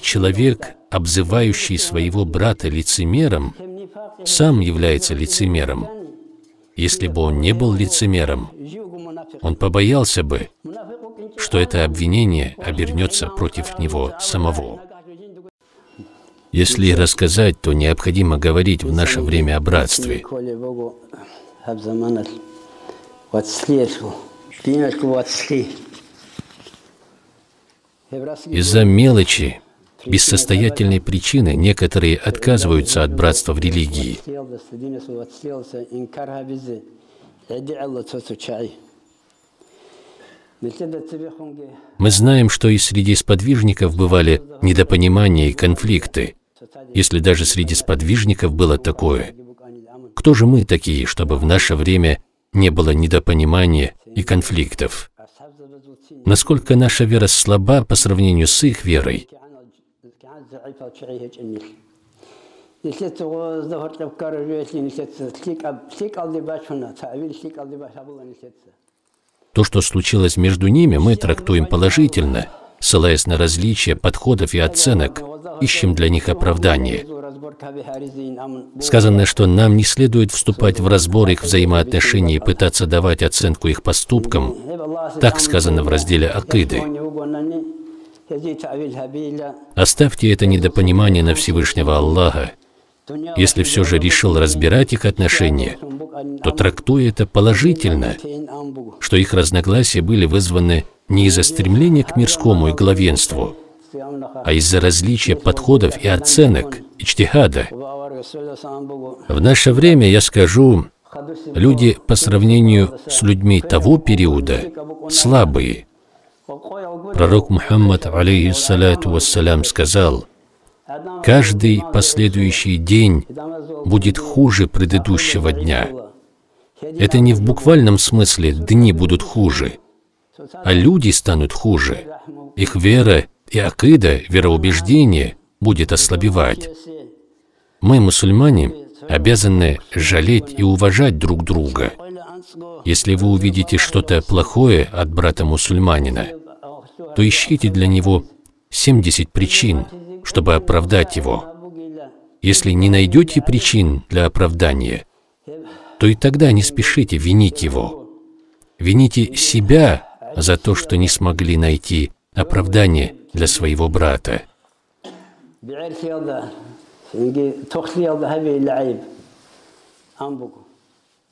Человек, обзывающий своего брата лицемером, сам является лицемером. Если бы он не был лицемером, он побоялся бы, что это обвинение обернется против него самого. Если рассказать, то необходимо говорить в наше время о братстве. Из-за мелочи, бессостоятельной причины некоторые отказываются от братства в религии. Мы знаем, что и среди сподвижников бывали недопонимания и конфликты. Если даже среди сподвижников было такое, кто же мы такие, чтобы в наше время не было недопонимания и конфликтов? Насколько наша вера слаба по сравнению с их верой? То, что случилось между ними, мы трактуем положительно, ссылаясь на различия подходов и оценок, ищем для них оправдание. Сказано, что нам не следует вступать в разбор их взаимоотношений и пытаться давать оценку их поступкам. Так сказано в разделе «Акиды». Оставьте это недопонимание на Всевышнего Аллаха. Если все же решил разбирать их отношения, то трактуй это положительно, что их разногласия были вызваны не из-за стремления к мирскому и главенству, а из-за различия подходов и оценок, иджтихада. В наше время, я скажу, люди по сравнению с людьми того периода слабые. Пророк Мухаммад, алейхиссалату вассалям, сказал: «Каждый последующий день будет хуже предыдущего дня». Это не в буквальном смысле дни будут хуже, а люди станут хуже. Их вера и акида, вероубеждение, будет ослабевать. Мы, мусульмане, обязаны жалеть и уважать друг друга. Если вы увидите что-то плохое от брата-мусульманина, то ищите для него 70 причин, чтобы оправдать его. Если не найдете причин для оправдания, то и тогда не спешите винить его. Вините себя за то, что не смогли найти оправдание для своего брата.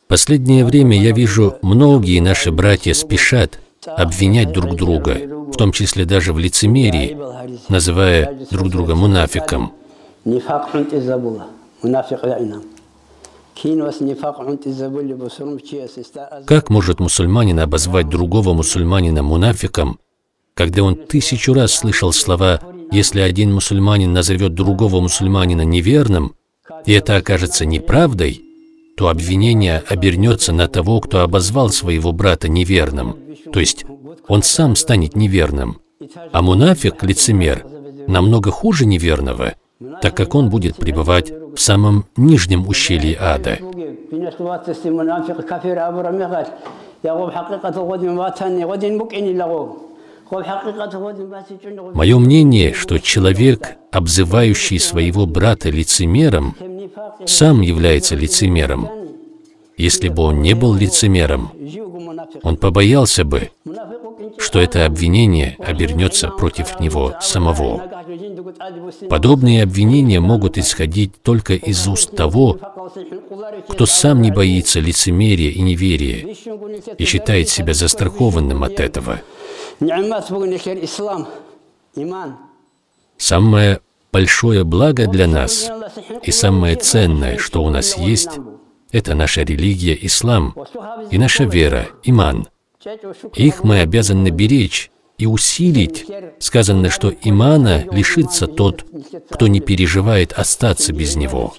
Последнее время я вижу, многие наши братья спешат обвинять друг друга, в том числе даже в лицемерии, называя друг друга мунафиком. Как может мусульманин обозвать другого мусульманина мунафиком, когда он 1000 раз слышал слова: «Если один мусульманин назовет другого мусульманина неверным, и это окажется неправдой, то обвинение обернется на того, кто обозвал своего брата неверным, то есть он сам станет неверным. А мунафик, лицемер, намного хуже неверного, так как он будет пребывать в самом нижнем ущелье ада». Мое мнение, что человек, обзывающий своего брата лицемером, сам является лицемером. Если бы он не был лицемером, он побоялся бы, что это обвинение обернется против него самого. Подобные обвинения могут исходить только из уст того, кто сам не боится лицемерия и неверия и считает себя застрахованным от этого. Самое большое благо для нас и самое ценное, что у нас есть, это наша религия, ислам, и наша вера, иман. Их мы обязаны беречь и усилить. Сказано, что имана лишится тот, кто не переживает остаться без него.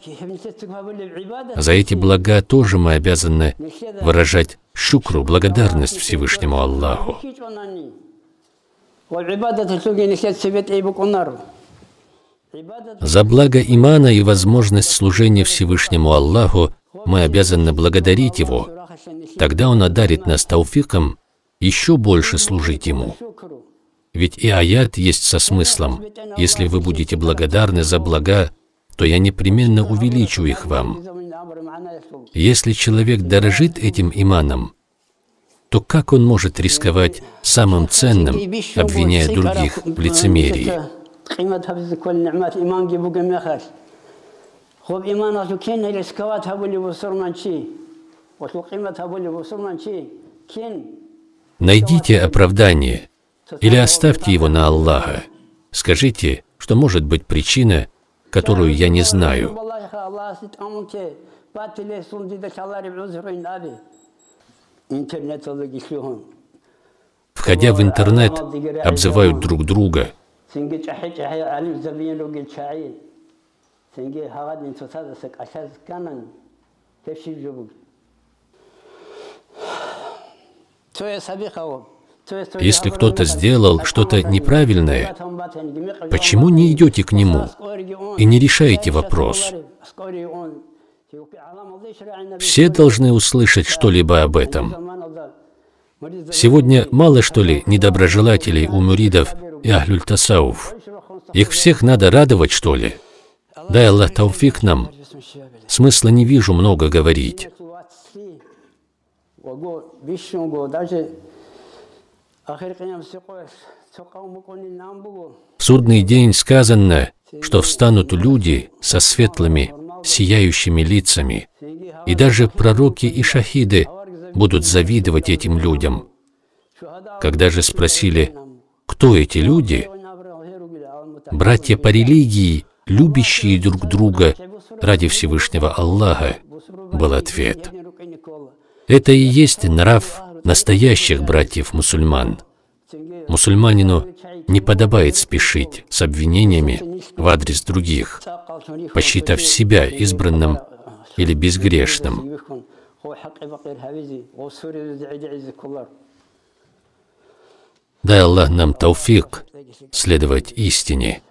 За эти блага тоже мы обязаны выражать шукру, благодарность Всевышнему Аллаху. За благо имана и возможность служения Всевышнему Аллаху мы обязаны благодарить Его. Тогда Он одарит нас тауфиком еще больше служить Ему. Ведь и аят есть со смыслом: если вы будете благодарны за блага, то я непременно увеличу их вам. Если человек дорожит этим иманом, то как он может рисковать самым ценным, обвиняя других в лицемерии? Найдите оправдание или оставьте его на Аллаха. Скажите, что может быть причина, которую я не знаю. Входя в интернет, обзывают друг друга. Если кто-то сделал что-то неправильное, почему не идете к нему и не решаете вопрос? Все должны услышать что-либо об этом. Сегодня мало, что ли, недоброжелателей у муридов и ахлюль тасауф. Их всех надо радовать, что ли? Дай Аллах тауфик нам. Смысла не вижу много говорить. В судный день сказано, что встанут люди со светлыми, сияющими лицами, и даже пророки и шахиды будут завидовать этим людям. Когда же спросили, кто эти люди, братья по религии, любящие друг друга ради Всевышнего Аллаха, был ответ. Это и есть нрав настоящих братьев-мусульман. Мусульманину не подобает спешить с обвинениями в адрес других, посчитав себя избранным или безгрешным. Дай Аллах нам тауфик следовать истине.